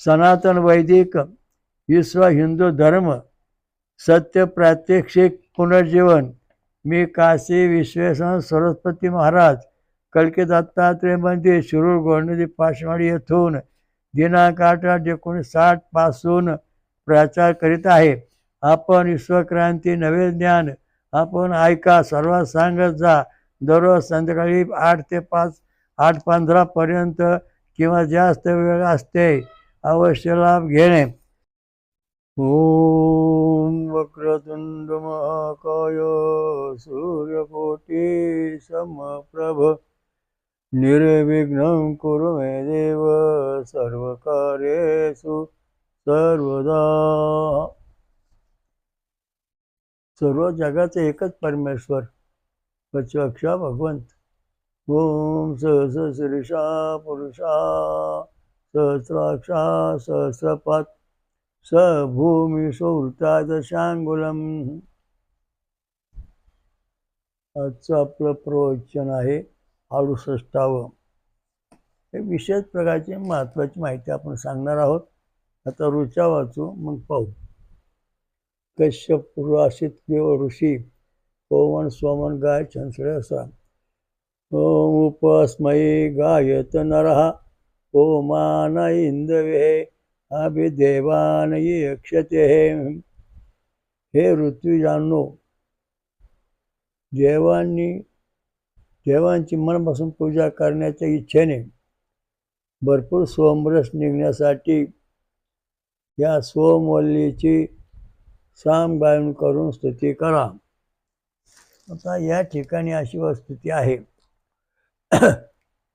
सनातन वैदिक विश्व हिंदू धर्म सत्य प्रात्यक्षिक पुनर्जीवन। मी काशी विश्वेश्वर सरस्वती महाराज कलकी दत्तात्रय मंदिर शिरूर गोंडदी पाचवाडी येथून दिनांक 8/8/1960 पासून प्रचार करीत आहे. आपण विश्वक्रांती नवे ज्ञान आपण ऐका, सर्वात सांगत जा. दररोज संध्याकाळी 8 ते 8:15 पर्यंत किंवा जास्त वेळ असते. अवश्य लाभ घेणे. ओम वक्रतुंड महाकाय सूर्यकोटी समप्रभ निर्विघ्नं कुरु मे देव सर्वकार्येषु सर्वदा. सर्व जगाचे एकच परमेश्वर पचक्षा भगवंत. ओम सहस्रशीर्षा पुरुषा सहस्राक्षा सहस्रपात स भूमी सुवृत्तादशांगुलम. आजचं आपलं प्रवचन आहे 68व. हे विशेष प्रकारची महत्त्वाची माहिती आपण सांगणार आहोत. आता ऋचा वाचू, मग पाहू. कश्यप पुराशित देव ऋषी पवन सोमन गाय छंसळे असा. ओम उपस्मयी गायत नरः ओमान इंदवे अभिदेवान यक्षते. हे ऋत्विजांनो, देवांची मनपासून पूजा करण्याच्या इच्छेने भरपूर सोमरस निघण्यासाठी या सोमवल्लीची सामगायन करून स्तुती करा. आता या ठिकाणी अशी वस्तुस्थिती आहे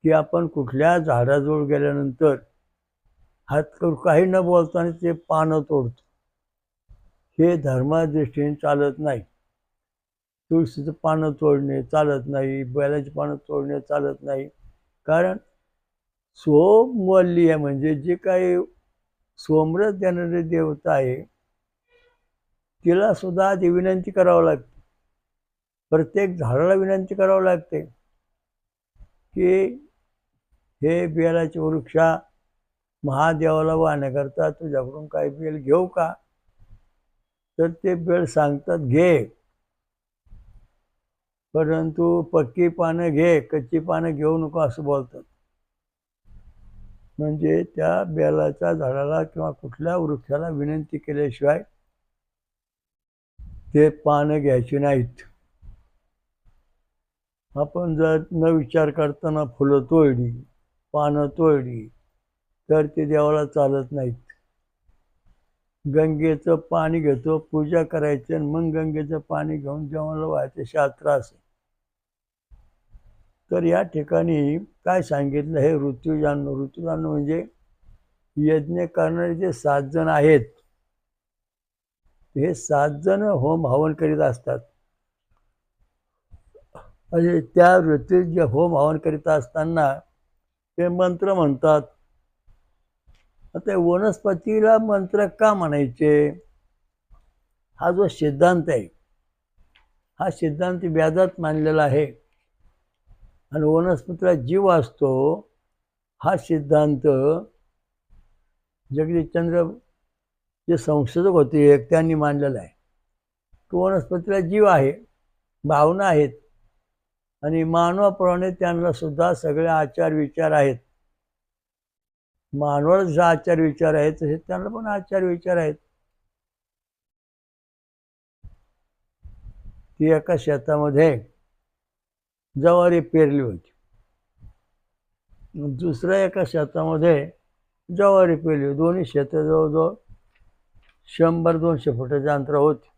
की आपण कुठल्या झाडाजवळ गेल्यानंतर हात करून काही न बोलताना ते पानं तोडतो. हे धर्मादृष्टीने चालत नाही. तुळशीचं पानं तोडणे चालत नाही, बैलाची पानं तोडणे चालत नाही. कारण सोमवल्ली म्हणजे जे काही सोमरस देणारे देवता आहे, तिला सुद्धा आधी विनंती करावं लागते. प्रत्येक झाडाला विनंती करावं लागते की हे बेलाचे वृक्षा महादेवाला वाहण्याकरता तुझ्याकडून काही बेल घेऊ का? तर ते बेल सांगतात घे, परंतु पक्की पानं घे, कच्ची पानं घेऊ नको असं बोलतात. म्हणजे त्या बेलाच्या झाडाला किंवा कुठल्या वृक्षाला विनंती केल्याशिवाय ते पानं घ्यायची नाहीत. आपण जर न विचार करताना फुलं तोडली, पानं तोडली तर ते देवाला चालत नाहीत. गंगेचं पाणी घेतो, पूजा करायची आणि मग गंगेचं पाणी घेऊन देवाला व्हायचं शास्त्र असे. तर या ठिकाणी काय सांगितलं, हे ऋतुजान म्हणजे यज्ञ करणारे जे 7 जण आहेत, हे 7 जण होम हवन करीत असतात. म्हणजे त्या ऋतू जे होम हवन करीत असताना ते मंत्र म्हणतात. आता वनस्पतीला मंत्र का म्हणायचे? हा जो सिद्धांत आहे, हा सिद्धांत वेदात मानलेला आहे. आणि वनस्पतीला जीव असतो हा सिद्धांत जगदीशचंद्र जे संशोधक होते एक, त्यांनी मानलेला आहे की वनस्पतीला जीव आहे, भावना आहेत आणि मानवाप्रमाणे त्यांना सुद्धा सगळे आचार विचार आहेत. मानवाला जसे आचार विचार आहेत तसे त्यांना पण आचार विचार आहेत. ती एका शेतामध्ये ज्वारी पेरली होती, दुसऱ्या एका शेतामध्ये ज्वारी पेरली. दोन्ही शेत जवळजवळ 100-200 फुटाच्या अंतरावर होती.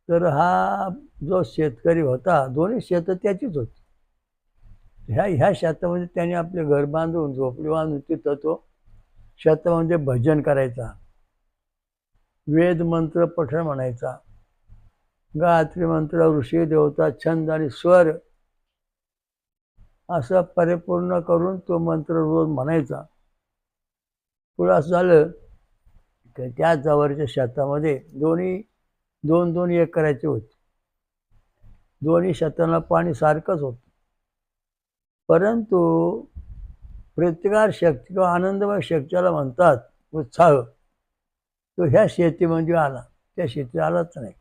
तर हा जो शेतकरी होता, दोन्ही शेतं त्याचीच होती. ह्या शेतामध्ये त्याने आपले घर बांधून, झोपडी बांधून तिथं तो शेतामध्ये भजन करायचा, वेद मंत्र पठण म्हणायचा, गायत्री मंत्र, ऋषी देवता, छंद आणि स्वर असं परिपूर्ण करून तो मंत्र रोज म्हणायचा. पुढं असं झालं की त्या जवळच्या शेतामध्ये दोन्ही 2-2 एकराचे होते. दोन्ही शेतांना पाणी सारखंच होतं. परंतु प्रतिकार शक्ती किंवा आनंदमय शक्तीला म्हणतात उत्साह, तो ह्या शेतीमध्ये आला, त्या शेतीत आलाच नाही.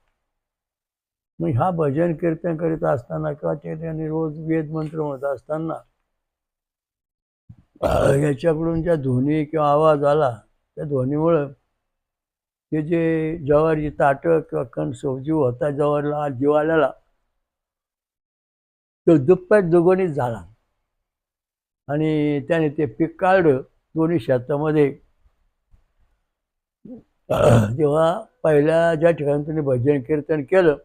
मग हा भजन कीर्तन करीत असताना किंवा ते त्यांनी रोज वेद मंत्र म्हणत असताना याच्याकडून ज्या ध्वनी किंवा आवाज आला, त्या ध्वनीमुळं ते जे ज्वारी ताटं किंवा कणस जीव होता ज्वारीला जीव आलेला, तो दुप्पट दुगणित झाला. आणि त्याने ते पीक काढलं दोन्ही शेतामध्ये. जेव्हा पहिल्या ज्या ठिकाणी त्यांनी भजन कीर्तन केलं,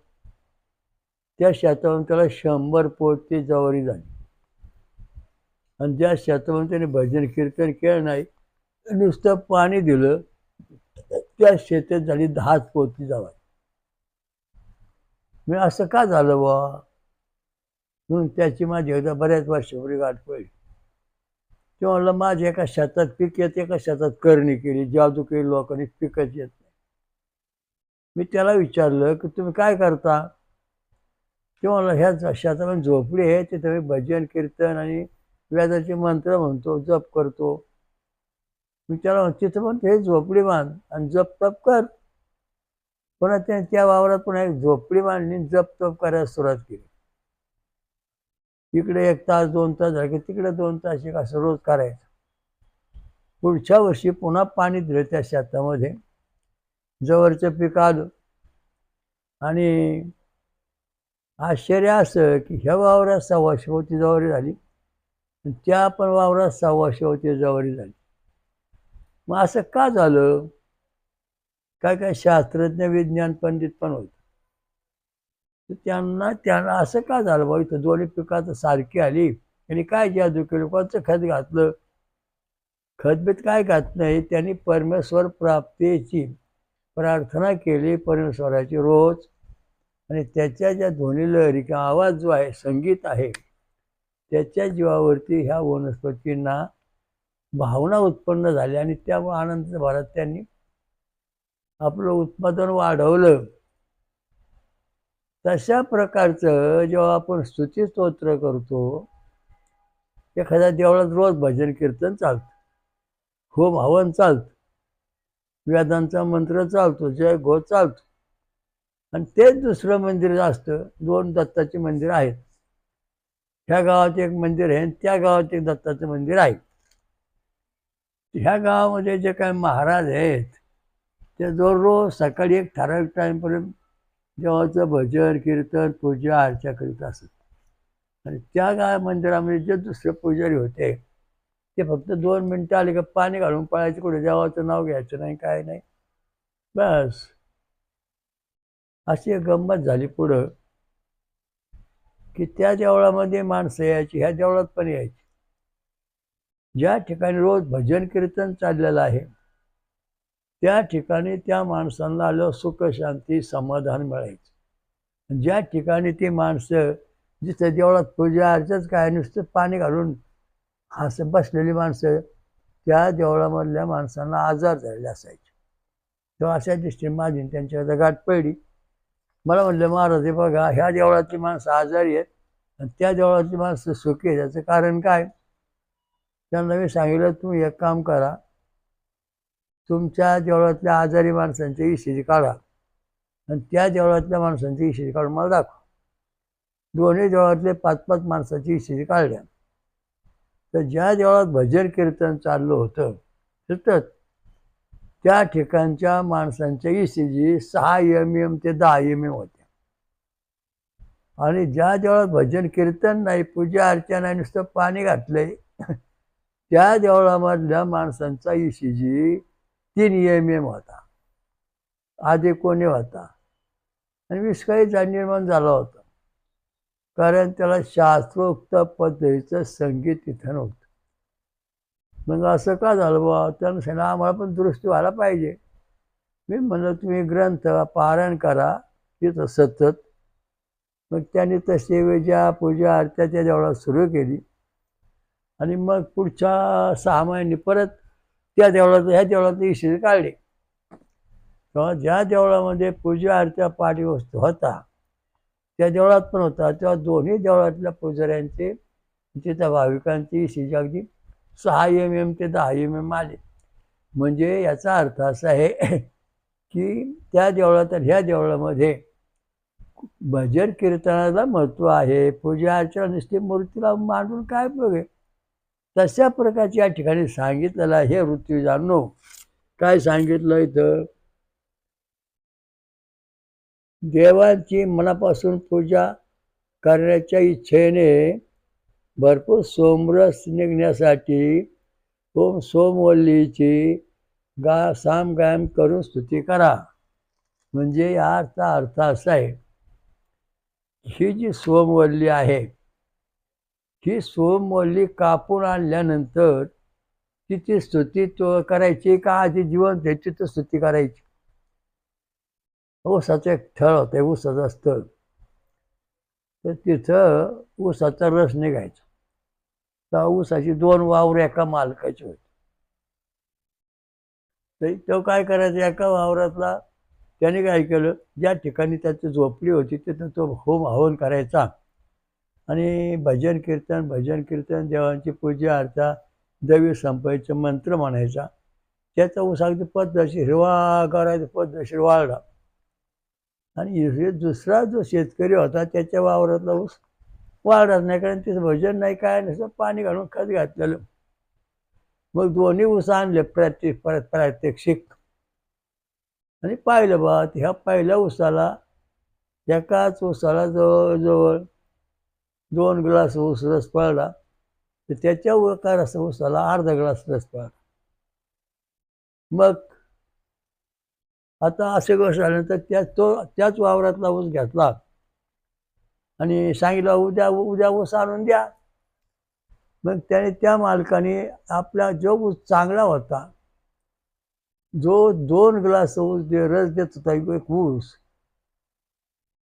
त्या शेतावरून त्याला 100 पोती ज्वारी झाली. आणि ज्या शेतावरून त्याने भजन कीर्तन केलं नाही, नुसतं पाणी दिलं, त्या शेतात झाली 10 पोती ज्वारी. मी असं का झालं बा म्हणून त्याची माझी एकदा बऱ्याच वर्षापूर्वी गाठ पडली. ते म्हणलं माझ्या एका शेतात पीक येते, एका शेतात करणी केली, जादू केली लोकांनी, पिकच येत नाही. मी त्याला विचारलं की तुम्ही काय करता? ते म्हणलं ह्या शेतामध्ये झोपडी आहे, तिथे मी भजन कीर्तन आणि वेदाचे मंत्र म्हणतो, जप करतो. मी त्याला तिथं पण हे झोपडी बांध आणि जप तप कर. पुन्हा त्याने त्या वावरात पुन्हा एक झोपडी बांधली, जप तप करायला सुरुवात केली. इकडे 1 तास 2 तास झाले की तिकडे 2 तास एक असं रोज करायचं. पुढच्या वर्षी पुन्हा पाणी दिलं त्या शेतामध्ये, जवळचं पीक आलं. आणि आश्चर्य असं की ह्या वावरात 125 पोती ज्वारी झाली, त्या पण वावरात 125 पोती ज्वारी झाली. मग असं का झालं? काय काय शास्त्रज्ञ विज्ञान पंडित पण होते, तर त्यांना असं का झालं बा, इथं दोन्ही पिकात सारखी आली, त्यांनी काय जादू केलं, कोणतं खत घातलं? खतबीत काय घात नाही, त्यांनी परमेश्वर प्राप्तीची प्रार्थना केली परमेश्वराची रोज. आणि त्याच्या ज्या ध्वनी लहरी किंवा आवाज जो आहे, संगीत आहे, त्याच्या जीवावरती ह्या वनस्पतींना भावना उत्पन्न झाल्या आणि त्या आनंद भरात त्यांनी आपलं उत्पादन वाढवलं. तशा प्रकारचं जेव्हा आपण स्तुती स्तोत्र करतो, एखाद्या देवळात रोज भजन कीर्तन चालतं, होम हवन चालतं, वेदांचा मंत्र चालतो, जय घोष चालतो. आणि तेच दुसरं मंदिर असतं, 2 दत्ताची मंदिर आहेत. ह्या गावात एक मंदिर आहे, त्या गावात एक दत्ताचं मंदिर आहे. ह्या गावामध्ये जे काही महाराज आहेत, ते दररोज सकाळी एक ठराविक टाईमपर्यंत देवाचं भजन कीर्तन पूजा अर्चा करीत असत. आणि त्या मंदिरामध्ये जे दुसरे पुजारी होते, ते फक्त 2 मिनिटं आले का पाणी घालून पळायचे, कुठे देवाचं नाव घ्यायचं नाही, काय नाही, बस. अशी एक गंमत झाली पुढं की त्या देवळामध्ये माणसं यायची, ह्या देवळात पण यायची. ज्या ठिकाणी रोज भजन कीर्तन चाललेलं आहे, त्या ठिकाणी त्या माणसांना आलं सुख शांती समाधान मिळायचं. ज्या ठिकाणी ती माणसं जिथं देवळात पूजा अर्चाच काय नुसतं पाणी घालून असं बसलेली माणसं, त्या देवळामधल्या माणसांना आजार झालेले असायचे. तेव्हा अशा दृष्टीने माझी त्यांच्याकडे गाठ पडली. मला म्हटलं महाराज, हे बघा, ह्या देवळातली माणसं आजारी आहेत आणि त्या देवळातली माणसं सुखी आहेत, याचं कारण काय? त्यांना मी सांगितलं, तुम्ही एक काम करा, तुमच्या देवळातल्या आजारी माणसांची ईशीजी काढा आणि त्या देवळातल्या माणसांची ईशीजी काढून मला दाखवा. दोन्ही देवळातले 5-5 माणसाची ईशीजी काढल्या. तर ज्या देवळात भजन कीर्तन चाललं होतं, तिथं त्या ठिकाणच्या माणसांच्या ईशीजी 6 mm ते 10 mm होत्या. आणि ज्या देवळात भजन कीर्तन नाही, पूजा अर्चा नाही, नुसतं पाणी घातलंय, त्या देवळामधल्या माणसांचा ईशीजी 3 mm होता, आधी कोणी होता. आणि विस्कळीत निर्माण झाला होता, कारण त्याला शास्त्रोक्त पद्धतीचं संगीत तिथं नव्हतं. मग असं का झालं बा? त्यानं सांगितलं, आम्हाला पण दुरुस्ती व्हायला पाहिजे. मी म्हणलं, तुम्ही ग्रंथ पारायण करा तिथं सतत. मग त्यांनी तशी वेजा पूजा अर्चा त्या देवळात सुरू केली. आणि मग पुढच्या 6 महिन्यांनी परत त्या देवळात ह्या देवळात ईशीजी काढली. तेव्हा ज्या देवळामध्ये पूजा अर्चा पाठी वस्तू होता, त्या देवळात पण होता, तेव्हा दोन्ही देवळातल्या पुजाऱ्यांचे तिथं भाविकांची ईशीजी अगदी 6 ते 10 आले. म्हणजे याचा अर्थ असा आहे की त्या देवळात ह्या देवळामध्ये भजन कीर्तनाला महत्व आहे. पूजा अर्चना नुसती मूर्तीला मांडून काय उपयोग आहे. तशा प्रकारची या ठिकाणी सांगितलेलं आहे. हे ऋत्विजांनो, काय सांगितलं इथं, देवांची मनापासून पूजा करण्याच्या इच्छेने भरपूर सोमरस निघण्यासाठी सोमवल्लीची सामगायम करून स्तुती करा. म्हणजे याचा अर्थ असा आहे, ही जी सोमवल्ली आहे, ही सोमवल्ली कापून आणल्यानंतर तिची स्तुती करायची का आधी जिवंत आहे तिथं स्तुती करायची. ऊसाचं एक थळ होतं, ऊसाचं स्थळ, तर तिथं ऊसाचा रस निघायचा. तर ऊसाची 2 वावर एका मालकाची होती. तर तो काय करायचा, एका वावरातला त्याने काय केलं, ज्या ठिकाणी त्याची झोपडी होती तिथं तो होम हवन करायचा आणि भजन कीर्तन देवांची पूजा अर्चा दवी संपायचं मंत्र म्हणायचा. त्याचा ऊस अगदी पद्धतशीर हिरवा करायचा, पद्धतशीर वाळला. आणि दुसरा जो शेतकरी होता त्याच्या वावरातला ऊस वाढत नाही, कारण तिचं भजन नाही, काय नसतं, पाणी घालून खत घातलेलं. मग दोन्ही ऊस आणले प्रात्यक्षिक आणि पाहिलं बा, ह्या पहिल्या ऊसाला, एकाच ऊसाला जवळजवळ 2 ग्लास ऊस रस पडला, तर त्याच्या ऊसाला अर्धा ग्लास रस पडला. मग आता असे गोष्ट झाल्यानंतर त्याच वावरातला ऊस घेतला आणि सांगितलं उद्या ऊस आणून द्या. मग त्याने त्या मालकाने आपला जो ऊस चांगला होता, जो 2 ग्लास रस देत होता एक ऊस,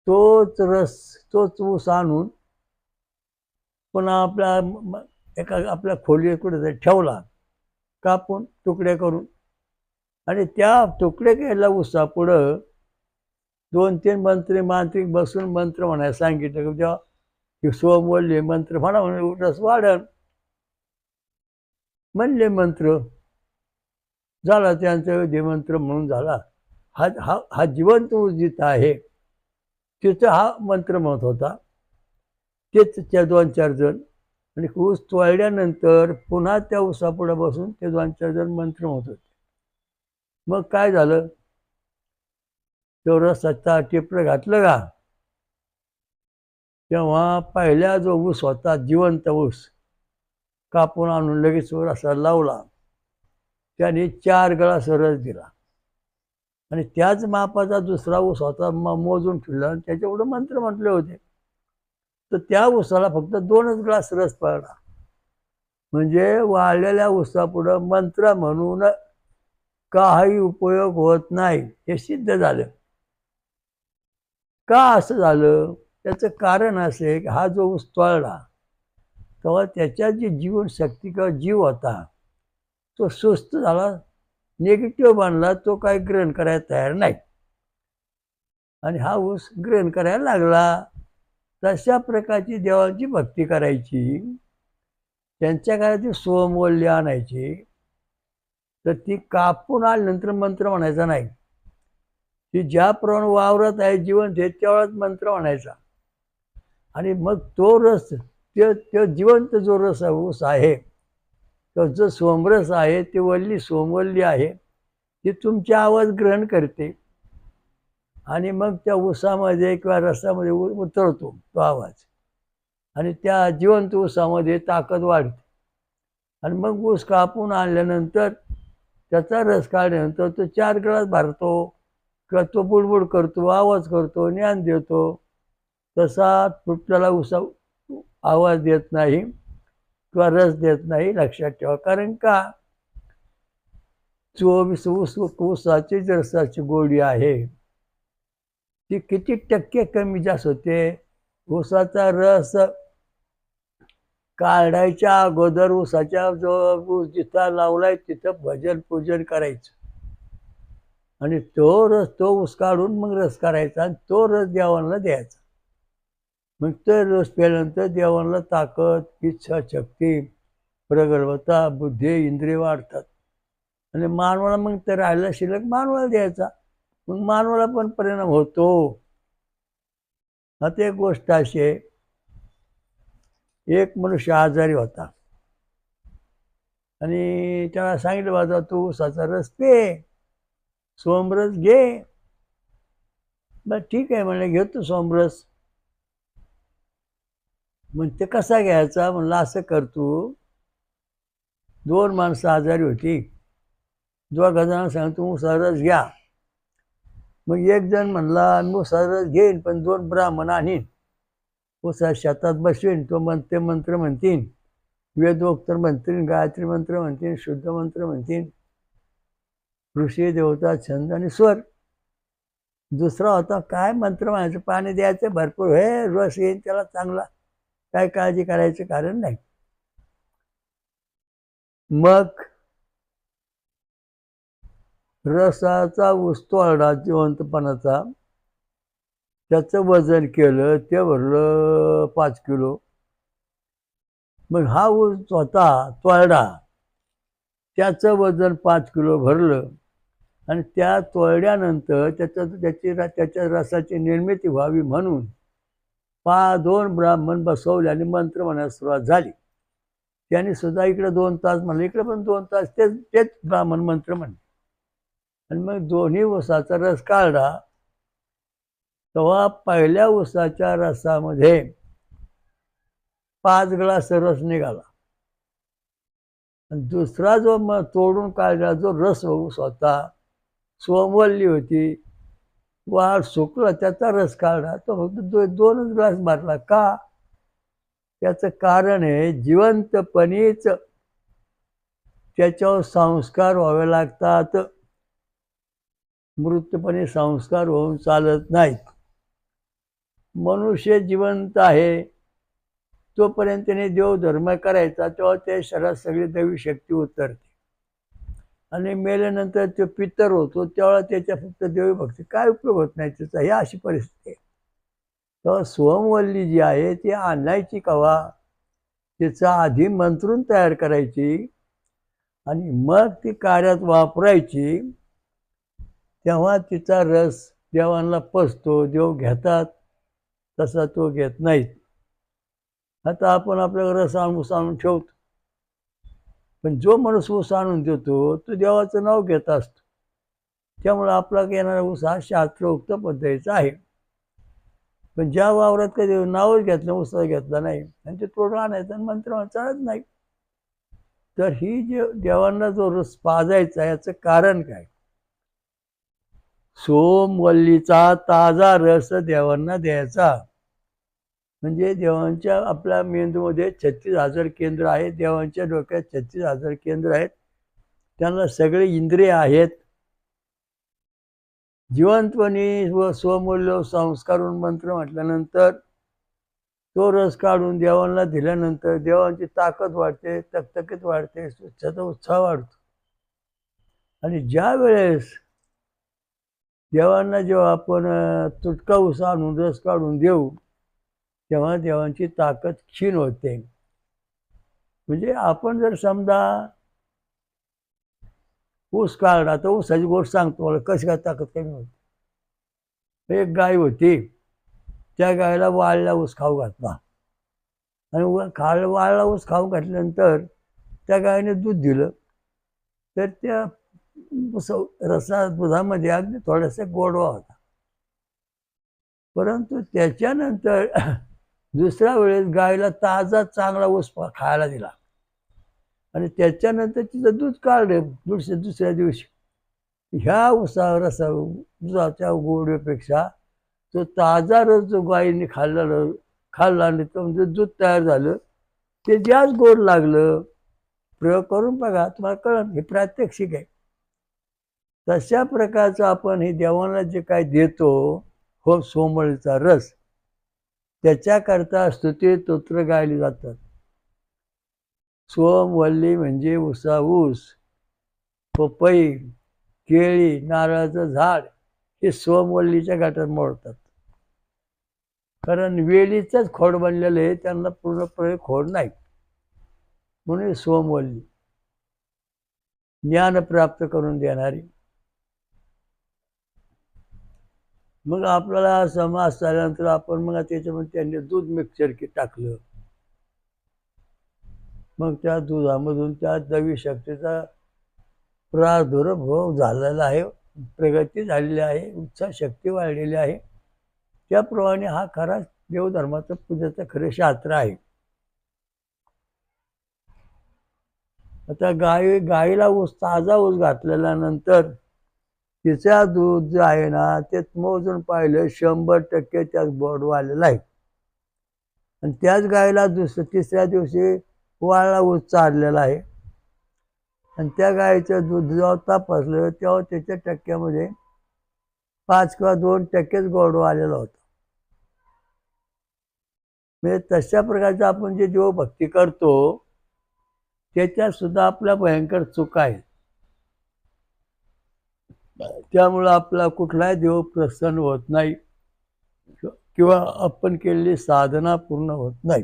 तोच ऊस आणून पुन्हा आपल्या खोलीत कुठेतरी ठेवला, कापून तुकडे करून. आणि त्या तुकडे केलेल्या ऊसापुढं 2-3 मांत्रिक बसून मंत्र म्हणायला सांगितलं की जेव्हा सोमवल्ली मंत्र म्हणा, म्हणे रस वाढन. म्हणले मंत्र, झाला त्यांचा मंत्र म्हणून झाला. हा जिवंत ऊस जिथं आहे तिथं हा मंत्र म्हणत होता, तेच त्या 2-4 जण. आणि ऊस तोडल्यानंतर पुन्हा त्या ऊसापुढे बसून ते 2-4 जण मंत्र म्हणत होते. मग काय झालं, तो रसाचा टिपलं घातलं का, तेव्हा पहिला जो ऊस होता, जिवंत ऊस कापून आणून लगेच रसा लावला, त्याने 4 ग्लास रस दिला. आणि त्याच मापाचा दुसरा ऊस होता, मोजून ठेवला आणि त्याच्यापुढे मंत्र म्हटले होते, तर त्या ऊसाला फक्त 2च ग्लास रस पडला. म्हणजे वाळलेल्या ऊसापुढं मंत्र म्हणून काही उपयोग होत नाही, हे सिद्ध झालं. का असं झालं, त्याचं कारण असं आहे की हा जो ऊस तोडला तेव्हा त्याच्यात जी जीवनशक्ती किंवा जीव होता तो सुस्त झाला, निगेटिव्ह बनला, तो काही ग्रहण करायला तयार नाही. आणि हा ऊस ग्रहण करायला लागला. तशा प्रकारची देवाची भक्ती करायची, त्यांच्या काळात सोमवल्ली आणायची, तर ती कापून आल्यानंतर मंत्र म्हणायचा नाही. ती ज्याप्रमाणे वावरत आहे जिवंत आहे त्यावेळेस मंत्र म्हणायचा. आणि मग तो रस, तो जिवंत जो रस ऊस आहे, तो जो सोमरस आहे, ती सोमवल्ली आहे, ती तुमचे आवाज ग्रहण करते आणि मग त्या ऊसामध्ये किंवा रसामध्ये उतरतो तो आवाज, आणि त्या जिवंत ऊसामध्ये ताकद वाढते. आणि मग ऊस कापून आणल्यानंतर त्याचा रस काढल्यानंतर तो 4 ग्लास भरतो किंवा तो बुडबुड करतो, आवाज करतो, ज्ञान देतो. तसा तुटलेला ऊसा आवाज देत नाही किंवा रस देत नाही, लक्षात ठेवा. कारण का, 24 ऊसाची रसाची गोडी आहे ती किती टक्के कमी जास्त होते. ऊसाचा रस काढायच्या अगोदर ऊसाच्या जो ऊस जिथं लावलाय तिथं भजन पूजन करायचं आणि तो ऊस काढून मग रस करायचा आणि तो रस देवांना द्यायचा. मग तो रस प्यायल्यानंतर देवांना ताकद, इच्छा, शक्ती प्रगल्भ होता, बुद्धी इंद्रिय वाढतात. आणि मानवाला मग ते राहिला शिल्लक मानवाला द्यायचा, मग मानवाला पण परिणाम होतो. आता एक गोष्ट अशी आहे, एक मनुष्य आजारी होता आणि त्याला सांगितलं, बाबा तू उसाचा रस पे, सोमरस घे. बस ठीक आहे म्हणलं, घेतो सोमरस. मग ते कसा घ्यायचा म्हणलं, असं कर तू, 2 माणसं आजारी होती, दोघा जणांना सांगतो उसाचा रस घ्या. मग एक जण म्हणला मी उसाचा रस घेईन, पण 2 ब्राह्मण आणीन, उसा शेतात बसवीन, तो ते मंत्र म्हणतील, वेदोक्तर म्हणतील, गायत्री मंत्र म्हणतील, शुद्ध मंत्र म्हणतील, ऋषी देवता छंद आणि स्वर. दुसरा होता काय मंत्र म्हणायचं, पाणी द्यायचं भरपूर, हे रस येईल त्याला चांगला, काय काळजी करायचं कारण नाही. मग रसाचा उस्तोडा जिवंतपणाचा, त्याचं वजन केलं, ते भरलं 5 किलो. मग हा ऊस होता तोरडा, त्याचं वजन 5 किलो भरलं, आणि त्या तोरड्यानंतर त्याच्या रसाची निर्मिती व्हावी म्हणून 2 ब्राह्मण बसवले आणि मंत्र म्हणायला सुरुवात झाली. त्यांनी सुद्धा इकडे 2 तास म्हणलं, इकडे पण 2 तास तेच ब्राह्मण मंत्र म्हणले. आणि मग दोन्ही ऊसाचा रस काढला, तेव्हा पहिल्या ऊसाच्या रसामध्ये 5 ग्लास रस निघाला, आणि दुसरा जो तोडून काढलेला जो रस ऊस होता, सोमवल्ली होती, वाढ सुकला, त्याचा रस काढला, तो फक्त 2च ग्लास भरला. का? त्याचं कारण आहे, जिवंतपणीच त्याच्यावर संस्कार व्हावे लागतात, मृतपणे संस्कार होऊन चालत नाहीत. मनुष्य जिवंत आहे तोपर्यंत त्याने देवधर्म करायचा, तेव्हा त्या शरीरात सगळी दैवी शक्ती उतरते, आणि मेल्यानंतर तो पितर होतो, तेव्हा त्याच्या फक्त देवी भक्ती काय उपयोग होत नाही त्याचा, ही अशी परिस्थिती आहे. तेव्हा सोमवल्ली जी आहे ती आणायची कवा, तिचा आधी मंत्रून तयार करायची, आणि मग ती कार्यात वापरायची, तेव्हा तिचा रस देवांना पचतो, देव घेतात, तसा तो घेत नाहीत. आता आपण आपल्याला रस आणून ठेवतो, पण जो माणूस ऊस आणून देतो तो देवाचं नाव घेत असतो, त्यामुळे आपला येणारा ऊस हा शास्त्रोक्त पद्धतीचा आहे. पण ज्या वावरात कधी नावच घेतलं, ऊस घेतला नाही, आणि ते तोडून आणायचं आणि मंत्र चालत नाही. तर ही जे देवांना जो रस पाजायचा याचं कारण काय? सोमवल्लीचा ताजा रस देवांना द्यायचा. म्हणजे देवांच्या आपल्या मेंदूमध्ये 36,000 केंद्र आहेत, देवांच्या डोक्यात 36,000 केंद्र आहेत, त्यांना सगळे इंद्रिय आहेत. जिवंतपणी व स्वमूल्य संस्कारून मंत्र म्हटल्यानंतर तो रस काढून देवांना दिल्यानंतर देवांची ताकद वाढते, तकतकीत वाढते, स्वच्छता उत्साह वाढतो. आणि ज्या वेळेस देवांना जेव्हा आपण तुटका ऊस आणून रस काढून देऊ, तेव्हा देवांची ताकद क्षीण होते. म्हणजे आपण जर समजा ऊस काढला तर ऊसाची गोष्ट सांगतो मला कशी काय ताकद कमी होती. एक गाय होती, त्या गायला वाळला ऊस खाऊ घातला, आणि वाळला ऊस खाऊ घातल्यानंतर त्या गायने दूध दिलं, तर त्या दुधामध्ये अगदी थोडासा गोडवा होता. परंतु त्याच्यानंतर दुसऱ्या वेळेस गायला ताजा चांगला ऊस खायला दिला, आणि त्याच्यानंतर तिचं दूध काढलं दुसऱ्या दिवशी. ह्या दुधाच्या गोडीपेक्षा तो ताजा रस जो गायीने खाल्ला आणि तो म्हणजे दूध तयार झालं, ते जास्त गोड लागलं. प्रयोग करून बघा, तुम्हाला कळलं, हे प्रात्यक्षिक आहे. तशा प्रकारचं आपण हे देवांना जे काय देतो, हो सोमवल्लीचा रस, त्याच्याकरता स्तुती स्तोत्र गायली जातात. सोमवल्ली म्हणजे ऊस, पपई, केळी, नारळाचं झाड हे सोमवल्लीच्या गटात मोडतात. कारण वेलीचंच खोड बनलेलं आहे, त्यांना पूर्णपणे खोड नाही. म्हणून सोमवल्ली, ज्ञान प्राप्त करून देणारी. मग आपल्याला समास झाल्यानंतर आपण मग त्याच्यामध्ये त्यांनी दूध मिक्सर टाकलं. मग त्या दुधामधून त्या दैवी शक्तीचा प्रादुर्भाव झालेला आहे, प्रगती झालेली आहे, उत्साह शक्ती वाढलेली आहे. त्याप्रमाणे हा खरा देवधर्माचं पूजेचं खरं शास्त्र आहे. आता गाईला ऊस, ताजा ऊस घातलेल्या नंतर तिचा दूध जे आहे ना ते मोजून पाहिलं 100% त्यात गोडवा आलेला आहे. आणि त्याच गाईला तिसऱ्या दिवशी वाळला ऊस चाललेला आहे. आणि त्या गाईचं दूध जेव्हा तपासलं तेव्हा त्याच्या टक्क्यामध्ये 5 किंवा 2% गोडवा आलेला होता. म्हणजे तशा प्रकारचं आपण जे देवभक्ती करतो त्याच्यात सुद्धा आपल्या भयंकर चुका आहेत. त्यामुळं आपला कुठलाही देव प्रसन्न होत नाही किंवा आपण केलेली साधना पूर्ण होत नाही.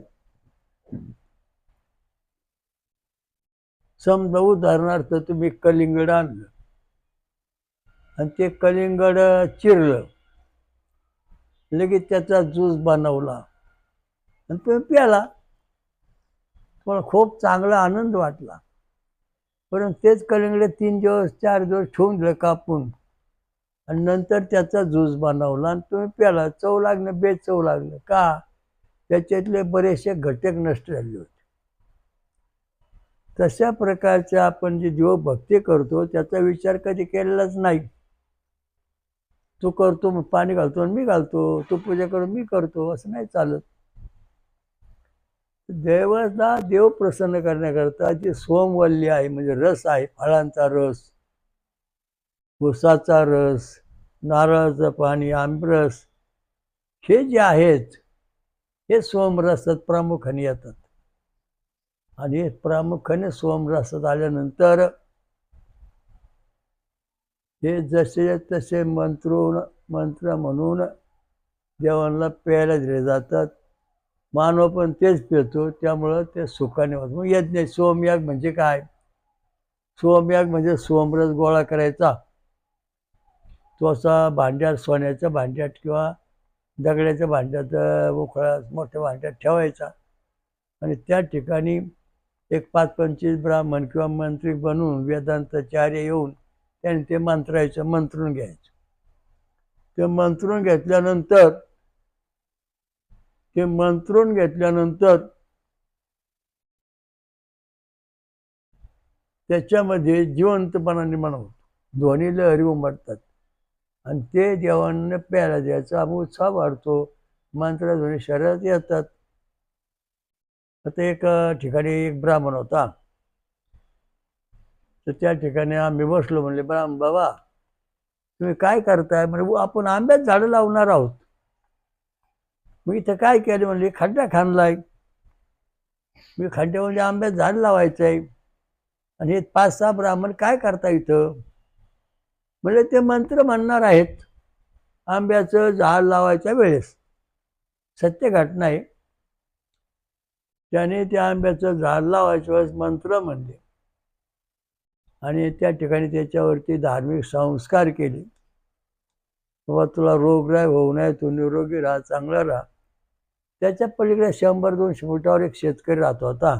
समजा उदाहरणार्थ तुम्ही कलिंगड आणलं आणि ते कलिंगड चिरलं, लगेच त्याचा ज्यूस बनवला आणि तुम्ही प्याला, तुम्हाला खूप चांगला आनंद वाटला. परंतु तेच कलिंगड 3 दिवस 4 दिवस ठेवून दिलं कापून आणि नंतर त्याचा ज्यूस बनवला आणि तुम्ही प्याला, चव लागणं बेचव लागलं. का? त्याच्यातले बरेचसे घटक नष्ट झाले होते. तशा प्रकारच्या आपण जी देवभक्ती करतो त्याचा विचार कधी केलेलाच नाही. तू करतो मग पाणी घालतो आणि मी घालतो, तू पूजा करून मी करतो, असं नाही चालत. देवाला देव प्रसन्न करण्याकरता जी सोमवल्ली आहे, म्हणजे रस आहे, फळांचा रस, उसाचा रस, नारळाचं पाणी, आंबरस, हे जे आहेत हे सोमरसात प्रामुख्याने येतात. आणि प्रामुख्याने सोमरसात आल्यानंतर हे जसे तसे मंत्र म्हणून देवांना प्यायला दिले जातात. मानव पण तेच पितो, त्यामुळं ते सुखाने होत. मग यज्ञ, सोमयाग म्हणजे काय? सोमयाग म्हणजे सोमरस गोळा करायचा, तो असा भांड्यात, सोन्याच्या भांड्यात किंवा दगडाच्या भांड्यात, उखळा मोठ्या भांड्यात ठेवायचा आणि त्या ठिकाणी एक 5-25 ब्राह्मण किंवा मंत्री बनवून वेदांताचार्य येऊन त्यांनी ते मंत्रून घ्यायचं. ते मंत्रून घेतल्यानंतर त्याच्यामध्ये जिवंतपणा निर्माण होतो, ध्वनी लहरी उमटतात आणि ते देवांना प्यायला द्यायचा उत्साह वाढतो, मंत्रध्वनी शरीरात येतात. आता एक ठिकाणी एक ब्राह्मण होता, तर त्या ठिकाणी आम्ही बसलो. म्हणले, ब्राह्मण बाबा तुम्ही काय करताय? म्हणजे आपण आंब्यात झाडं लावणार आहोत. मग इथं काय केलं? म्हणले खड्डा खाणलाय. मी खड्ड्यामध्ये आंब्यात झाड लावायचं आहे. आणि हे 5-6 ब्राह्मण काय करता इथं? म्हणजे ते मंत्र म्हणणार आहेत आंब्याचं झाड लावायच्या वेळेस. सत्य घटना आहे. त्याने त्या आंब्याचं झाड लावायच्या वेळेस मंत्र म्हणले आणि त्या ठिकाणी त्याच्यावरती धार्मिक संस्कार केले. बाबा तुला रोगराई होऊ नये, तू निरोगी राहा, चांगला राहा. त्याच्या पलीकडे 100-200 फुटावर एक शेतकरी राहत होता.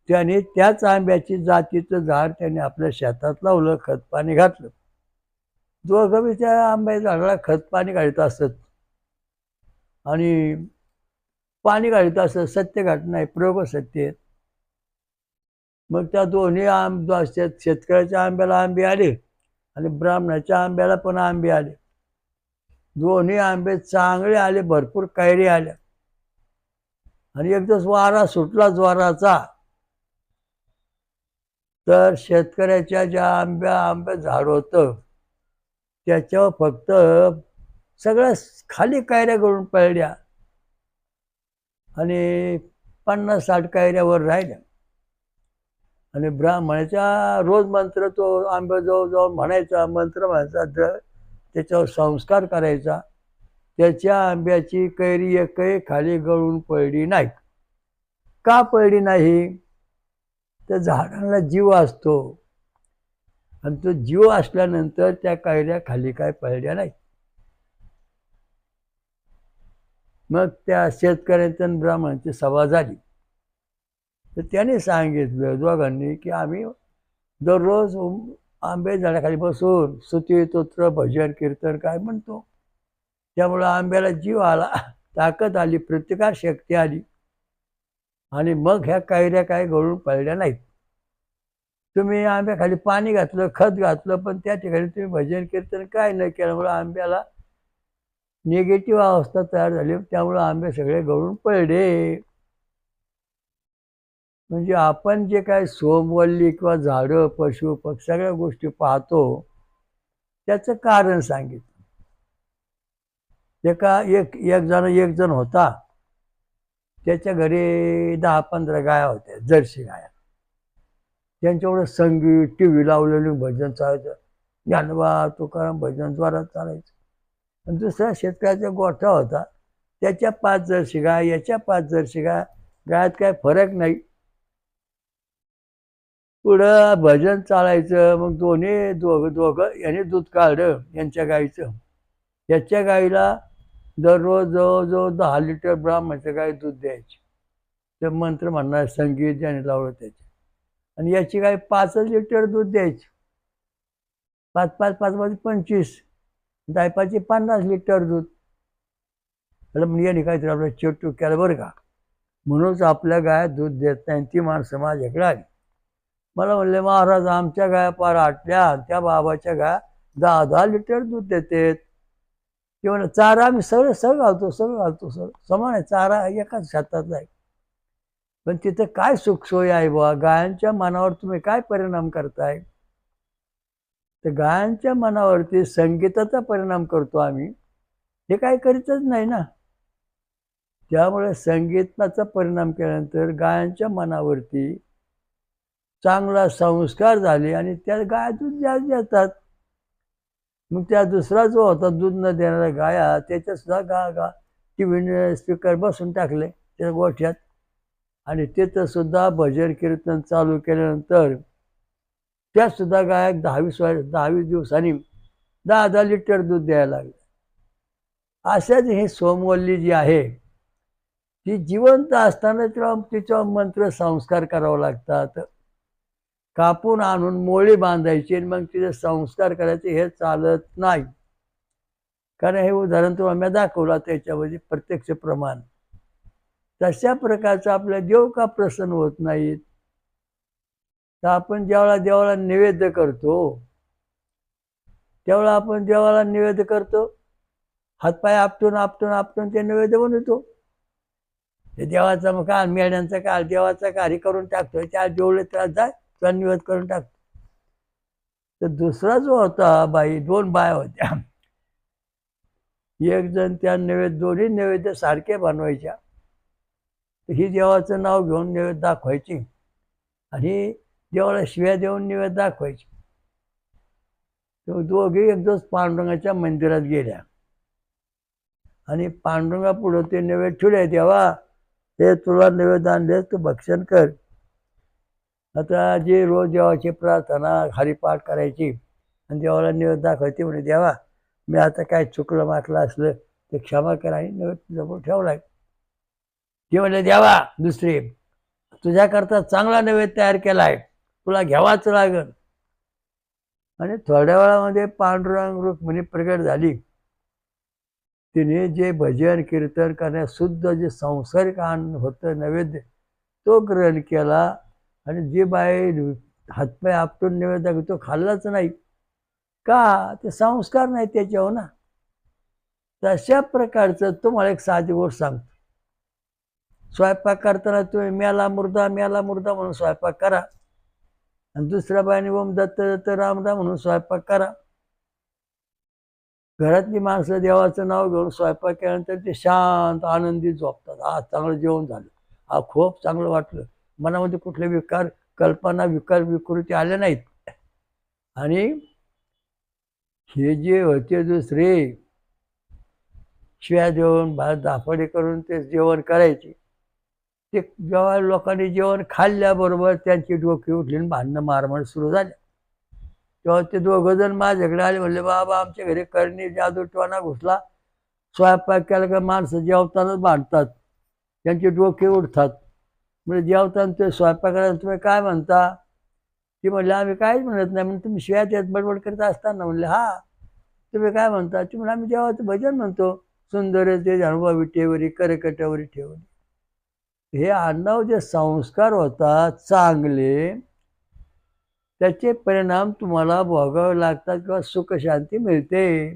त्याने त्याच आंब्याची जातीचं झाड त्याने आपल्या शेतात लावलं, खत पाणी घातलं. दोघं बी त्या आंब्याच्या झाडाला खत पाणी घालत असत आणि पाणी घालत असत. सत्य घटना आहे, प्रयोग सत्य आहेत. मग त्या दोन्ही शेतकऱ्याच्या आंब्याला आंबे आले आणि ब्राह्मणाच्या आंब्याला पण आंबे आले. दोन्ही आंबे चांगले आले, भरपूर कैरी आल्या. आणि एक दिवस वारा सुटला जोराचा, तर शेतकऱ्याच्या ज्या आंब्या झाड होतं त्याच्यावर फक्त सगळ्या खाली कैऱ्या गळून पडल्या आणि 50-60 कैऱ्यावर राहिल्या. आणि ब्राह्मणाच्या रोज मंत्र तो आंब्याजवळ जाऊन म्हणायचा, मंत्र म्हणायचा, त्याच्यावर संस्कार करायचा. त्याच्या आंब्याची कैरी एकही खाली गळून पडली नाही. का पडली नाही? त्या झाडांना जीव असतो आणि तो जीव असल्यानंतर त्या कैऱ्या खाली काय पडल्या नाहीत. मग त्या शेतकऱ्यांच्या आणि ब्राह्मणांची सभा झाली. तर त्याने सांगितलं दोघांनी की आम्ही दररोज आंबे झाडाखाली बसून स्तुती स्तोत्र भजन कीर्तन काय म्हणतो. त्यामुळं आंब्याला जीव आला, ताकद आली, प्रतिकार शक्ती आली आणि मग ह्या कैऱ्या काय गळून पडल्या नाहीत. तुम्ही आंब्याखाली पाणी घातलं, खत घातलं, पण त्या ठिकाणी तुम्ही भजन कीर्तन काय न केल्यामुळं आंब्याला निगेटिव्ह अवस्था तयार झाली. त्यामुळं आंबे सगळे गळून पडले. म्हणजे आपण जे काय सोमवल्ली किंवा झाडं, पशु पक्षी सगळ्या गोष्टी पाहतो त्याचं कारण सांगितलं. एक जण होता, त्याच्या घरी 10-15 गाया होत्या, जर्सी गाया. त्यांच्याकडे संगीत, टी व्ही लावलेली, भजन चालायचं, ज्ञानोबा तुकाराम भजन जोरात चालायचं. आणि दुसरा शेतकऱ्याचा गोठा होता, त्याच्या 5 जर्सी गाय, याच्या 5 जर्सी गाय, गायात काय फरक नाही. पुढं भजन चालायचं. मग दोघं याने दूध काढलं यांच्या गाईचं. याच्या गाईला दररोज जवळजवळ 10 लिटर ब्राह्मणाच्या गाई दूध द्यायची. ते मंत्र म्हणणार, संगीत ज्याने लावलं त्याचे. आणि याची गाय 5 लिटर दूध द्यायची. 5 × 25, गायपाची 50 लिटर दूध. म्हणजे याने काहीतरी आपलं चेटू केलं बरं का. म्हणूनच आपल्या गाय दूध देत नाही. ती माणसं माझ्याकडे आली. मला म्हणले, महाराज आमच्या गाया पार आटल्या, त्या बाबाच्या गाया 10-10 लिटर दूध देतात. ते म्हणलं चारा आम्ही सगळं घालतो, सगळं समान आहे, चारा एकाच शेतातला आहे. पण तिथं काय सुखसोय आहे बा, गायांच्या मनावर तुम्ही काय परिणाम करताय. तर गायांच्या मनावरती संगीताचा परिणाम करतो आम्ही, हे काय करीतच नाही ना. त्यामुळे संगीताचा परिणाम केल्यानंतर गायांच्या मनावरती चांगला संस्कार झाले आणि त्या गाय दूध जास्त देतात. मग त्या दुसरा जो होता दूध न देणाऱ्या गाया, त्याच्या सुद्धा टी व्ही स्पीकर बसून टाकले त्या गोठ्यात. आणि तिथं सुद्धा भजन कीर्तन चालू केल्यानंतर त्या सुद्धा गाया 10-20 दिवसांनी 10-10 लिटर दूध द्यायला लागले. अशाच ही सोमवल्ली जी आहे, ती जिवंत असताना तिच्यावर मंत्र संस्कार करावं लागतात. कापून आणून मोळी बांधायची आणि मग तिथे संस्कार करायचे, हे चालत नाही. कारण हे उदाहरण तुम्हाला मी दाखवलं त्याच्यामध्ये प्रत्यक्ष प्रमाण. तशा प्रकारचं आपल्या देव का प्रसन्न होत नाहीत. तर आपण ज्यावेळेला देवाला नैवेद्य करतो, त्यावेळेला आपण देवाला नैवेद्य करतो, हातपाय आपटून ते नैवेद्य बनवतो. ते देवाचा मग काय, मेढ्यांचा काळ देवाचा कार्य करून टाकतोय, त्या जेवढे त्रास जाय त्या नैवेद्य करून टाकतो. तर दुसरा जो होता, 2 बाया होत्या. एक जण त्या दोन्ही नैवेद्य सारखे बनवायच्या. ही देवाचं नाव घेऊन नैवेद्य दाखवायची आणि देवाला शिव्या देऊन नैवेद्य दाखवायची. दोघे एक दिवस पांडुरंगाच्या मंदिरात गेल्या आणि पांडुरंगा पुढं ते नैवेद्य ठेवले. देवा, हे तुला नैवेद्य आणले, तू भक्षण कर. आता जे रोज देवाची प्रार्थना हरिपाठ करायची आणि देवाला नैवेद्य दाखवायची. म्हणजे देवा, मी आता काय चुकलं माकलं असलं ते क्षमा करा, आणि नैवेद्य जवळ ठेवलाय. ते म्हणले, देवा दुसरे, तुझ्याकरता चांगला नैवेद्य तयार केलाय, तुला घ्यावाच लागल. आणि थोड्या वेळामध्ये पांडुरंग रुक्मिणी प्रगट झाली. तिने जे भजन कीर्तन करण्यास शुद्ध जे संस्कारिक अन्न होतं नैवेद्य, तो ग्रहण केला. आणि जे बाई हातपाय आपटून नैवेद्य तो खाल्लाच नाही. का? ते संस्कार नाही त्याच्यावर ना. तशा प्रकारचं तुम्हाला एक साधी गोष्ट सांगतो. स्वयंपाक करताना तुम्ही मेला मुर्दा म्हणून स्वयंपाक करा, आणि दुसऱ्या बाईने ओम दत्त रामदा म्हणून स्वयंपाक करा. घरातली माणसं देवाचं नाव घेऊन स्वयंपाक केल्यानंतर ते शांत आनंदी झोपतात. आज चांगलं जेवण झालं, खूप चांगलं वाटलं, मनामध्ये कुठले विकृती आल्या नाहीत. आणि हे जे होते दुसरे शिव्या देऊन दाफडे करून ते जेवण करायचे, ते जेव्हा लोकांनी जेवण खाल्ल्याबरोबर त्यांची डोकी उठली आणि भांडणं मारमार सुरू झाल्या. तेव्हा ते दोघं जण माझ्याकडे आले, म्हणले बाबा आमच्या घरी करणी जादूटवाना घुसला, स्वयंपाक केला का माणसं जेवतानाच भांडतात, त्यांचे डोके उठतात. म्हणजे जेवताना ते स्वयंपाकाला तुम्ही काय म्हणता? ती म्हणले आम्ही काहीच म्हणत नाही. म्हणजे तुम्ही शिव्या देत बडबड करत असताना म्हणले हा तुम्ही काय म्हणता? ती म्हणले आम्ही देवाचं भजन म्हणतो, सुंदर ते अनुभवी ठेवरी करकटावरी ठेवरी. हे आडनाव जे संस्कार होतात चांगले, त्याचे परिणाम तुम्हाला भोगावे लागतात किंवा सुखशांती मिळते.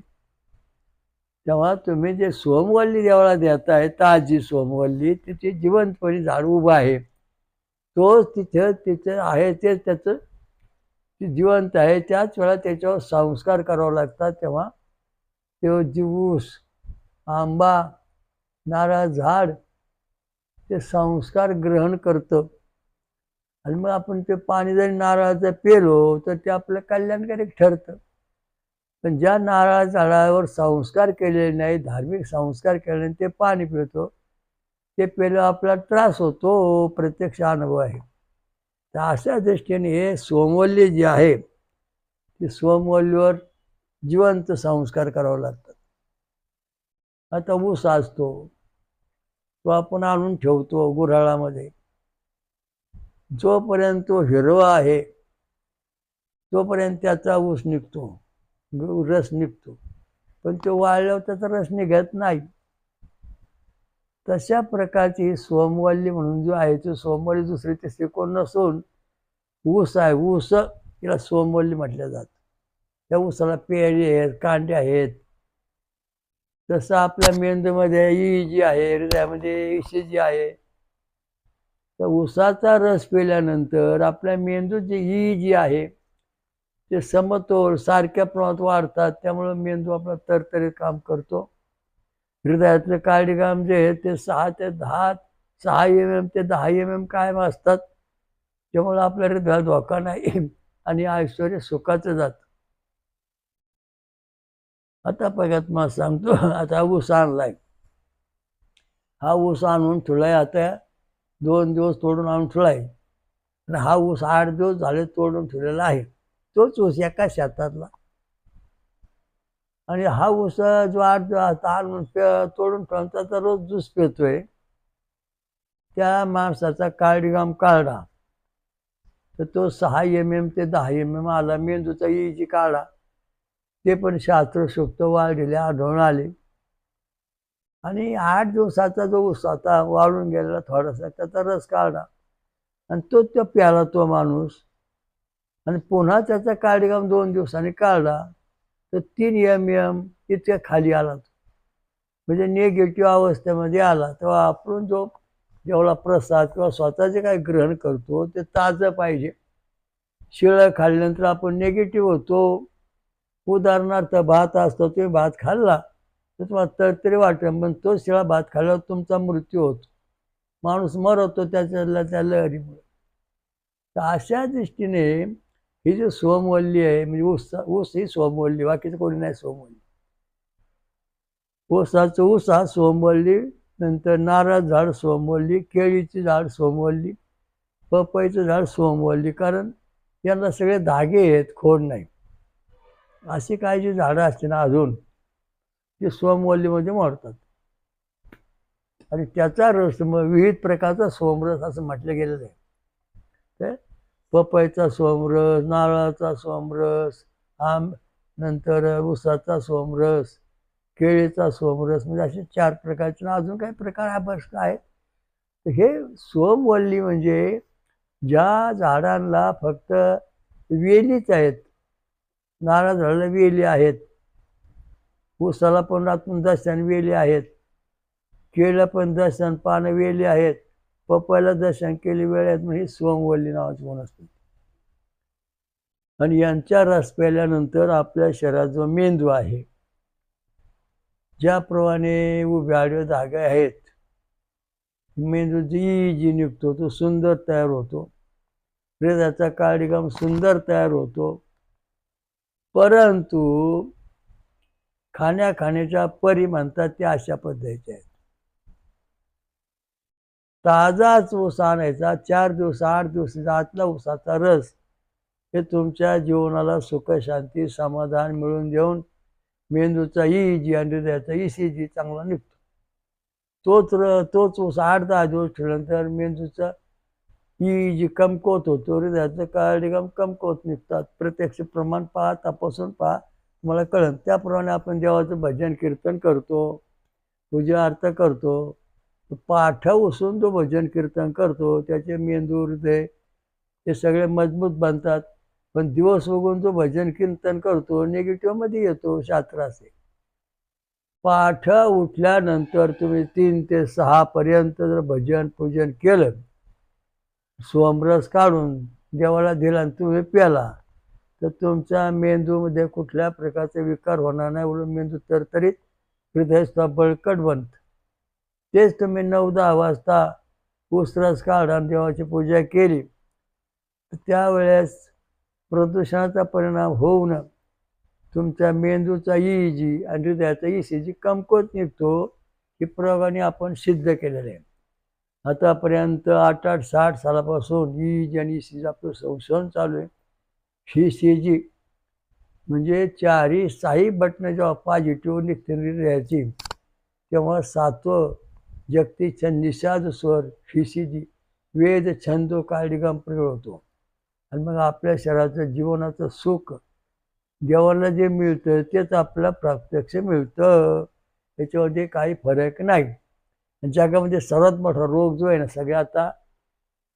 तेव्हा तुम्ही जे सोमवल्ली देवाला देताय, ताजी सोमवल्ली, तिथे जिवंतपणे झाड उभं आहे, तोच तिथे आहे, ते त्याचं ती जिवंत आहे. त्याच वेळा त्याच्यावर संस्कार करावे लागतात. तेव्हा ते ऊस, आंबा, नारळ झाड ते संस्कार ग्रहण करतं. आणि मग आपण ते पाणी जरी नारळाचं पेलो तर ते आपलं कल्याणकारक ठरतं. पण ज्या नारळा झाडावर संस्कार केलेले नाही, धार्मिक संस्कार केले नाही, ते पाणी पितो, ते पेलं आपला त्रास होतो, प्रत्यक्ष अनुभव आहे. तर अशा दृष्टीने हे सोमवल्ली जी आहे, ती सोमवल्लीवर जिवंत संस्कार करावे लागतात. आता ऊस असतो, तो आपण आणून ठेवतो गुऱ्हाळामध्ये. जोपर्यंत तो हिरवा आहे तोपर्यंत त्याचा ऊस निघतो, रस निघतो. पण तो वाळल्यावर त्याचा रस निघत नाही. तशा प्रकारची सोमवल्ली म्हणून जो आहे, तो सोमवल्ली दुसरी तिसरी कोण नसून ऊस आहे. ऊस तिला सोमवल्ली म्हटलं जातं. त्या ऊसाला पेरी आहेत, कांडे आहेत. तसं आपल्या मेंदूमध्ये जी आहे, हृदयामध्ये जी आहे, तर ऊसाचा रस पिल्यानंतर आपल्या मेंदूची जी आहे ते समतोल सारख्या प्रमाणात वाढतात. त्यामुळं मेंदू आपला तरतरीत काम करतो. हृदयातलं कार्डिगाम जे आहे ते 6 MM ते 10 MM कायम असतात. त्यामुळं आपल्या हृदयाला धोका नाही आणि ऐश्वर्य सुखाचं जातं. आता बघत मग सांगतो, आता ऊस आणलाय, हा ऊस आणून ठेवलाय, आता 2 दिवस तोडून आणून ठेवलाय आणि हा ऊस 8 दिवस झाले तोडून ठेवलेला आहे. तोच ऊस एका शेतातला. आणि हा ऊस जो आणून तोडून ठेवून त्याचा रोज ज्यूस पितोय, त्या माणसाचा कार्डिगाम काढला तर तो 6 MM ते 10 MM आला. मेंदूचा EEG काढला, ते पण शास्त्रशुक्त वाढलेले आढळून आले. आणि 8 दिवसाचा जो ऊस आता वाळून गेलेला थोडासा, त्याचा रस काढला आणि तो प्याला तो माणूस. आणि पुन्हा त्याचा कार्डिगाम 2 दिवसांनी काढला तर 3 MM इतक्या खाली आला. म्हणजे निगेटिव्ह अवस्थेमध्ये आला. तेव्हा आपण जो जेवढा प्रसाद किंवा स्वतःचे काही ग्रहण करतो ते ताजं पाहिजे. शिळं खाल्ल्यानंतर आपण निगेटिव्ह होतो. उदाहरणार्थ भात असतो, तुम्ही भात खाल्ला तर तुम्हाला तरतरी वाटेल, पण तो शिळा भात खाल्ल्यावर तुमचा मृत्यू होतो, माणूस मरतो त्या लहरीमुळे. तर अशा दृष्टीने ही जी सोमवल्ली आहे, म्हणजे ऊस ही सोमवल्ली, बाकीचं कोणी नाही सोमवल्ली. ऊस हा सोमवल्ली, नंतर नारळ झाड सोमवल्ली, केळीची झाड सोमवल्ली, पपईचं झाड सोमवल्ली. कारण यांना सगळे धागे आहेत, खोड नाही. अशी काही जी झाडं असते ना अजून, ती सोमवल्लीमध्ये मोडतात. आणि त्याचा रस मग विविध प्रकारचा सोमरस असं म्हटलं गेलेलं आहे. ते पपईचा सोमरस, नारळाचा सोमरस, नंतर ऊसाचा सोमरस, केळीचा सोमरस, म्हणजे असे 4 प्रकारचे. अजून काही प्रकार हा प्रश्न आहे. हे सोमवल्ली म्हणजे ज्या झाडांना फक्त वेलीच आहेत, नारळ झाडाला वेली आहेत, ऊसाला पण आतून दर्शन वेली आहेत, केळीला पण दर्शन पानं वेली आहेत, पपईला दर्शन केली वेळ आहेत, म्हणजे सोमवल्ली नावाची वनस्पती. आणि यांच्या रस प्यायल्यानंतर आपल्या शरीरात जो मेंदू आहे, ज्याप्रमाणे उभ्या आडव्या धागे आहेत, मेंदू जी निघतो तो सुंदर तयार होतो. हृदयाचा कार्डिगाम सुंदर तयार होतो. परंतु खाण्याच्या परी म्हणतात ते अशा पद्धतीचे आहेत. ताजाच ऊस आणायचा, 4 दिवस 8 दिवसाचा आतला ऊसाचा रस हे तुमच्या जीवनाला सुख शांती समाधान मिळवून देऊन मेंदूचा EEG आणि हृदयाचा ECG चांगला निघतो. तोच ऊस 8-10 दिवस ठेवल्यानंतर मेंदूचा EEG कमकुवत होतो, हृदयाचं कार्डियम कमकुवत निघतात. प्रत्यक्ष प्रमाण पहा, तपासून पहा, तुम्हाला कळेल. त्याप्रमाणे आपण देवाचं भजन कीर्तन करतो, पूजा अर्चा करतो. पाठ उचलून जो भजन कीर्तन करतो त्याचे मेंदू हृदय हे सगळे मजबूत बनतात. पण दिवस उगवून जो भजन कीर्तन करतो निगेटिव्हमध्ये येतो. शास्त्र असे पाठ उठल्यानंतर तुम्ही 3 ते 6 पर्यंत जर भजन पूजन केलं, सोमरस काढून देवाला दिला आणि तुम्ही प्याला, तर तुमच्या मेंदूमध्ये कुठल्या प्रकारचे विकार होणार नाही. उलट मेंदू तरतरीत, हृदय बळकट बनतं. तेच तुम्ही 9-10 वाजता ऊसरस काढा आणि देवाची पूजा केली, तर त्यावेळेस प्रदूषणाचा परिणाम होऊन तुमच्या मेंदूचा EEG आणि हृदयाचा ECG कमकुवत निघतो. ही प्रयोगाने आपण सिद्ध केलेलं आहे. आतापर्यंत 68-60 सालापासून EEG आणि ECG आपलं संशोधन चालू आहे. ECG म्हणजे 4ही बटणं जेव्हा पॉझिटिव्ह निघतील हृदयाची, तेव्हा 7वं जगती निषाद स्वर ECG वेद छंदो कार्डियम प्रयोग होतो. आणि मग आपल्या शरीराचं जीवनाचं सुख देवाला जे मिळतं तेच आपल्याला प्रत्यक्ष मिळतं. त्याच्यामध्ये काही फरक नाही. जगामध्ये सर्वात मोठा रोग जो आहे ना, सगळ्यात आता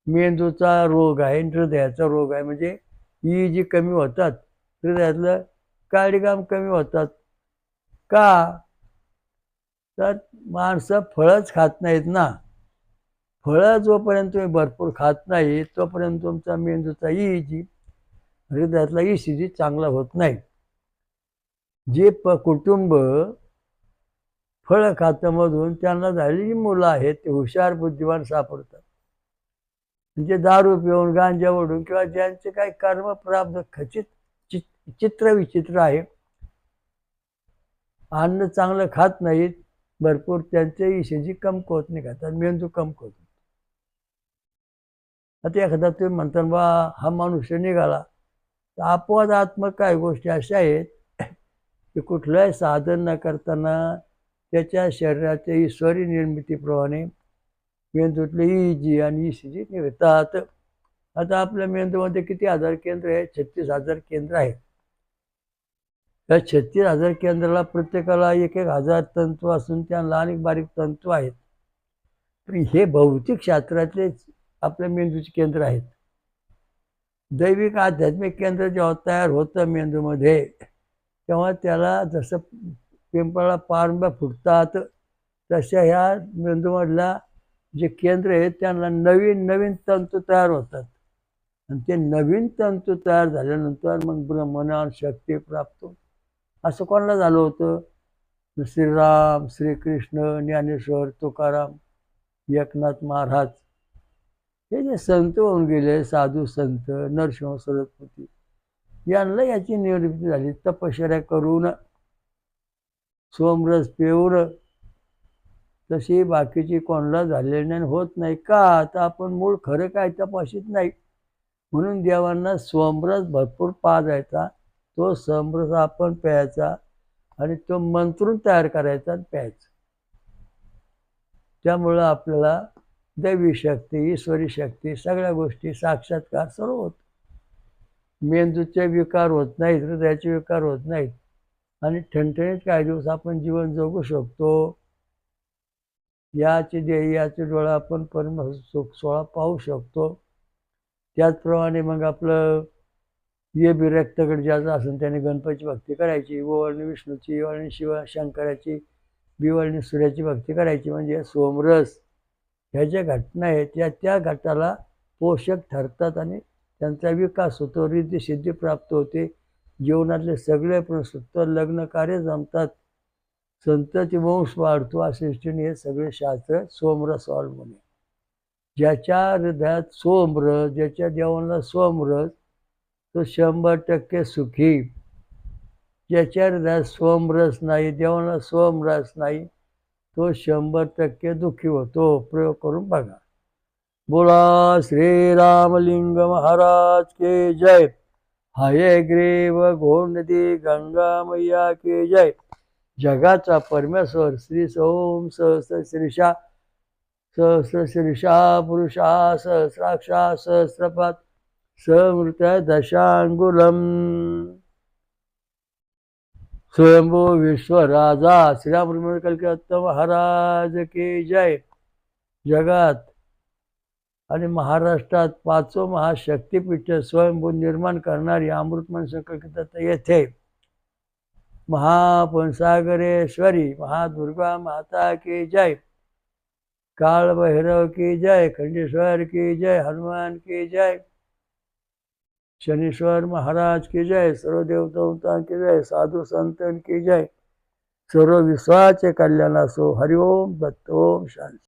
मेंदूचा रोग आहे, हृदयाचा रोग आहे. म्हणजे EEG कमी होतात, हृदयातलं कार्डियम कमी होतात. का? तर माणसं फळंच खात नाहीत ना. फळं जोपर्यंत तुम्ही भरपूर खात नाही तोपर्यंत तुमचा मेंदूचा EEG, हृदयातला ECG चांगला होत नाही. जे कुटुंब फळं खातं मधून त्यांना झालेली मुलं आहेत ते हुशार बुद्धिमान सापडतात. म्हणजे दारू पिऊन, गांजा ओढून किंवा ज्यांचे काही कर्म प्राप्त खचित चित्र विचित्र आहे, अन्न चांगलं खात नाहीत, भरपूर त्यांचे ECG कमकुवत निघतात, मेंदू कमकुवत. आता एखादा तुम्ही म्हणता बा हा मनुष्य निघाला, तर अपवादात्मक काही गोष्टी अशा आहेत की कुठलंही साधन न करताना त्याच्या शरीराच्या ईश्वरी निर्मितीप्रमाणे मेंदूतले EEG आणि ECG निघतात. आता आपल्या मेंदूमध्ये किती हजार केंद्र आहेत? 36,000 केंद्र आहेत. त्या 36,000 केंद्राला प्रत्येकाला 1,000 तंतू असून त्यांना अनेक बारीक तंतू आहेत. पण हे भौतिक शास्त्रातले आपल्या मेंदूचे केंद्र आहेत. दैविक आध्यात्मिक केंद्र जेव्हा तयार होतं मेंदूमध्ये, तेव्हा त्याला जसं पिंपळाला पारंब्या फुटतात तशा ह्या मेंदूमधला जे केंद्र आहेत त्यांना नवीन नवीन तंतू तयार होतात. आणि ते नवीन तंतू तयार झाल्यानंतर मग ब्रह्मज्ञान शक्ती प्राप्त होते. असं कोणाला झालं होतं? श्रीराम, श्रीकृष्ण, ज्ञानेश्वर, तुकाराम, एकनाथ महाराज हे जे संत होऊन गेले, साधू संत, नरसिंह सरस्वती, यांना याची निवृत्ती झाली. तपश्चर्या करून, सोमरस पिऊन. तशी बाकीची कोणाला झालेली नाही, होत नाही. का? आता आपण मूळ खरं काय तपाशीत नाही. म्हणून देवांना सोमरस भरपूर पाजायचा, तो सोमरस आपण प्यायचा आणि तो मंत्रून तयार करायचा आणि प्यायचा. त्यामुळं आपल्याला दैवी शक्ती, ईश्वरी शक्ती, सगळ्या गोष्टी साक्षात्कार सर्व होत. मेंदूचे विकार होत नाहीत, हृदयाचे विकार होत नाहीत आणि ठणठणीत काही दिवस आपण जीवन जगू शकतो. याचे ध्येय, याचे डोळा आपण परम सुख सोहळा पाहू शकतो. त्याचप्रमाणे मग आपलं ये बी रक्तगट ज्याचं असेल त्याने गणपतीची भक्ती करायची, ओवाळणी विष्णूची, ओवाळणी शंकराची, बिवाळणी सूर्याची भक्ती करायची. म्हणजे सोमरस ह्या ज्या घटना आहेत त्या घटाला पोषक ठरतात आणि त्यांचा विकास होतो, रिद्धी सिद्धी प्राप्त होते, जीवनातले सगळे प्रश्न, लग्न कार्य जमतात, संतती वंश वाढतो. अशा दृष्टीने हे सगळे शास्त्र सोमरस अवलंबून आहे. ज्याच्या हृदयात सोमरस, ज्याच्या देवाला सोमरस, तो 100% सुखी. ज्याच्या हृदयात सोमरस नाही, देवाला सोमरस नाही, तो 100% दुःखी होतो. प्रयोग करून बघा. बोला श्री रामलिंग महाराज के जय। हयग्रीव गोनदी गंगा मैया के जय। जगाचा परमेश्वर श्री ओम सहस्रशीर्षा पुरुषा सहस्राक्षा सहस्रपात समृत दशांगुलम। स्वयंभू विश्व राजा श्रीराम कलकत्ता महाराज की जय। जगात आणि महाराष्ट्रात पाचवं महाशक्तीपीठ स्वयंभू निर्माण करणारी अमृतमन कलकत्ता येथे महापंसागरेश्वरी महादुर्गा माता की जय। काल भैरव की जय। खंडेश्वर की जय। हनुमान की जय। शनीश्वर महाराज की जय। सर्व देवतांता की जय। साधु संतन की जय। सर्व विश्वाचे कल्याण असो। हरिओम दत्त ओम शांती।